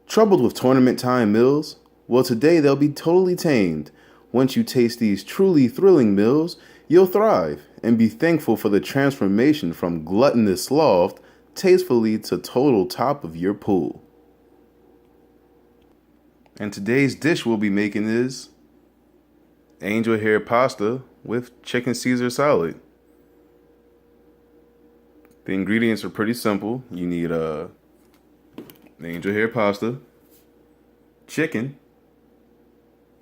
Troubled with tournament time meals? Well, today they'll be totally tamed. Once you taste these truly thrilling meals, you'll thrive and be thankful for the transformation from gluttonous sloth tastefully to total top of your pool. And today's dish we'll be making is Angel Hair pasta with chicken Caesar salad. The ingredients are pretty simple. You need Angel Hair pasta, chicken,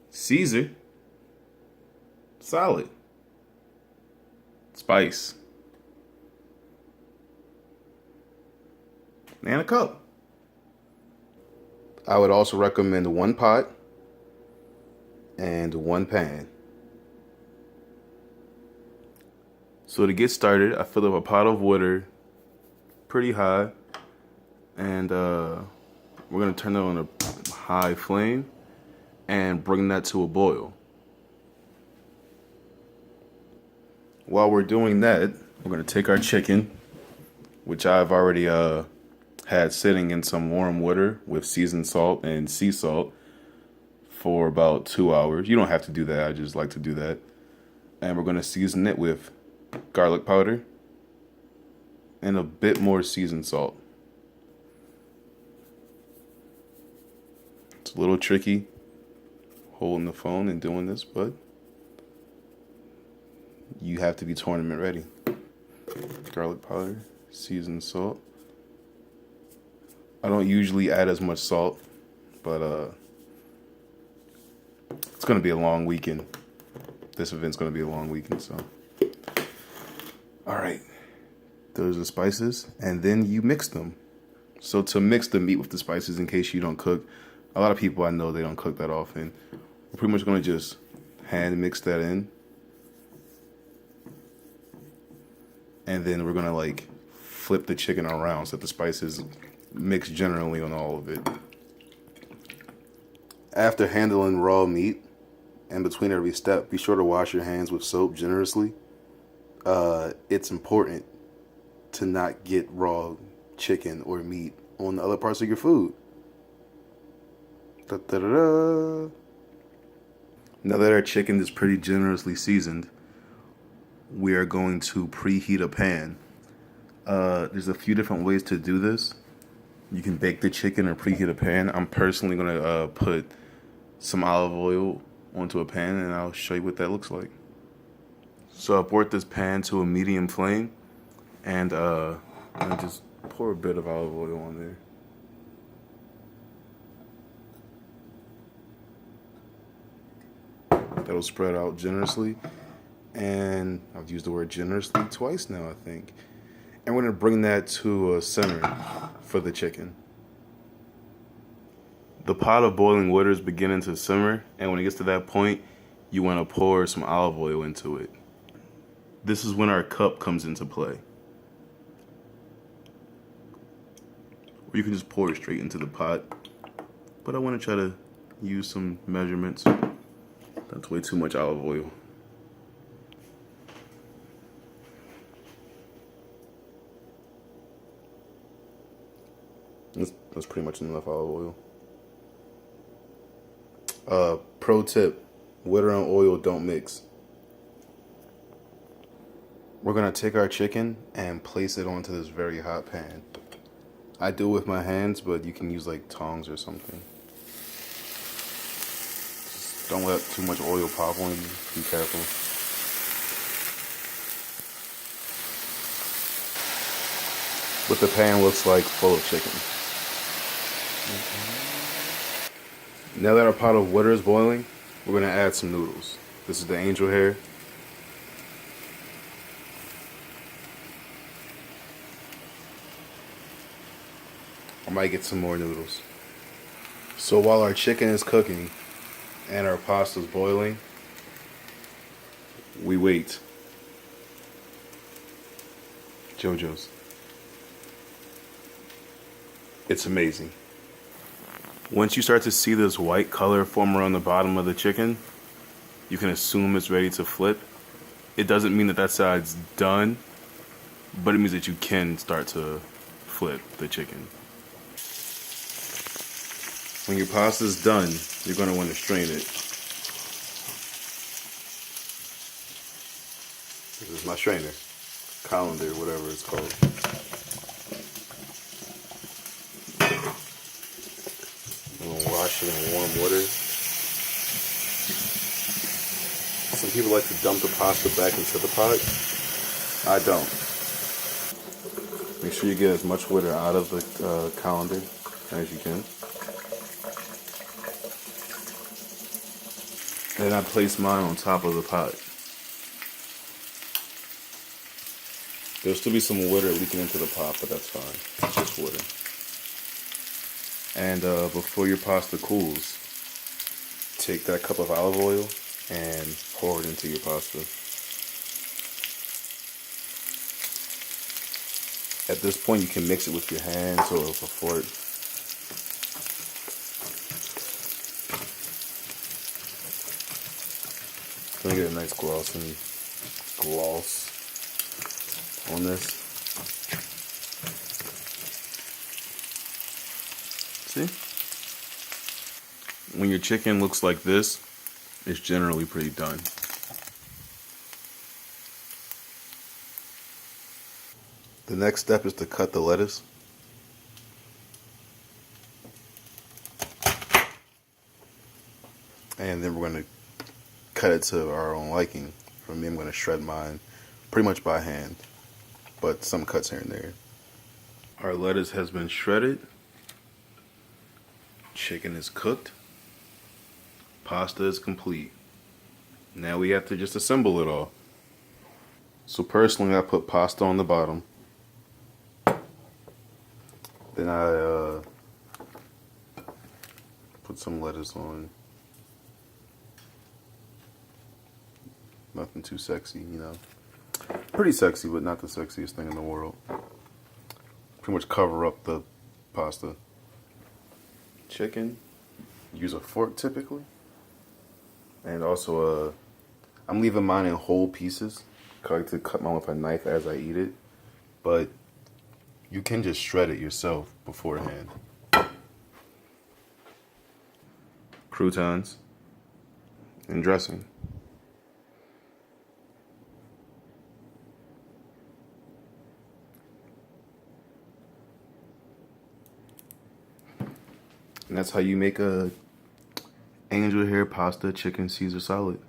Caesar, salad, spice, and a cup. I would also recommend one pot and one pan. So to get started, I fill up a pot of water pretty high, and we're gonna turn it on a high flame and bring that to a boil. While we're doing that, we're gonna take our chicken, which I've already had sitting in some warm water with seasoned salt and sea salt for about 2 hours. You don't have to do that, I just like to do that. And we're gonna season it with garlic powder and a bit more seasoned salt. It's a little tricky holding the phone and doing this, but you have to be tournament ready. Garlic powder, seasoned salt. I don't usually add as much salt, but it's gonna be a long weekend. This event's gonna be a long weekend, so. All right, those are the spices, and then you mix them. So to mix the meat with the spices, in case you don't cook, a lot of people I know, they don't cook that often. We're pretty much gonna just hand mix that in. And then we're gonna like flip the chicken around so that the spices mix generally on all of it. After handling raw meat, and between every step, be sure to wash your hands with soap generously. It's important to not get raw chicken or meat on the other parts of your food. Da-da-da-da. Now that our chicken is pretty generously seasoned, we are going to preheat a pan. There's a few different ways to do this. You can bake the chicken or preheat a pan. I'm personally going to put some olive oil onto a pan, and I'll show you what that looks like. So I brought this pan to a medium flame, and I just pour a bit of olive oil on there. That'll spread out generously, and I've used the word generously twice now, I think. And we're gonna bring that to a simmer for the chicken. The pot of boiling water is beginning to simmer, and when it gets to that point, you wanna pour some olive oil into it. This is when our cup comes into play. Or you can just pour it straight into the pot, but I wanna try to use some measurements. That's way too much olive oil. That's pretty much enough olive oil. Pro tip, water and oil don't mix. We're gonna take our chicken and place it onto this very hot pan. I do it with my hands, but you can use like tongs or something. Just don't let too much oil pop on you, be careful. What the pan looks like full of chicken. Now that our pot of water is boiling, we're gonna add some noodles. This is the Angel Hair. I might get some more noodles. So while our chicken is cooking and our pasta is boiling, we wait. JoJo's. It's amazing. Once you start to see this white color form around the bottom of the chicken, you can assume it's ready to flip. It doesn't mean that side's done, but it means that you can start to flip the chicken. When your pasta's done, you're going to want to strain it. This is my strainer. Colander, whatever it's called. I'm going to wash it in warm water. Some people like to dump the pasta back into the pot. I don't. Make sure you get as much water out of the colander as you can. Then I place mine on top of the pot. There'll still be some water leaking into the pot, but that's fine. It's just water. And before your pasta cools, take that cup of olive oil and pour it into your pasta. At this point, you can mix it with your hands or with a fork. Gonna get a nice gloss on this. See? When your chicken looks like this, it's generally pretty done. The next step is to cut the lettuce. And then we're going to cut it to our own liking. For me, I'm going to shred mine pretty much by hand, but some cuts here and there. Our lettuce has been shredded. Chicken is cooked. Pasta is complete. Now we have to just assemble it all. So personally, I put pasta on the bottom. Then I put some lettuce on. Nothing too sexy, you know. Pretty sexy, but not the sexiest thing in the world. Pretty much cover up the pasta. Chicken. Use a fork typically. And also, I'm leaving mine in whole pieces. I like to cut mine with a knife as I eat it. But you can just shred it yourself beforehand. Croutons and dressing. And that's how you make a Angel Hair Pasta Chicken Caesar salad.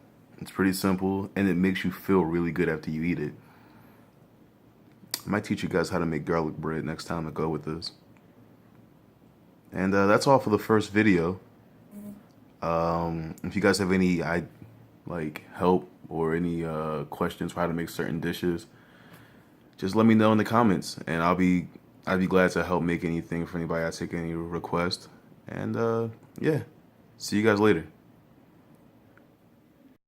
It's pretty simple, and it makes you feel really good after you eat it. I might teach you guys how to make garlic bread next time to go with this. And that's all for the first video. If you guys have any help or any questions for how to make certain dishes, just let me know in the comments, and I'd be glad to help make anything for anybody. I take any request. And yeah, see you guys later.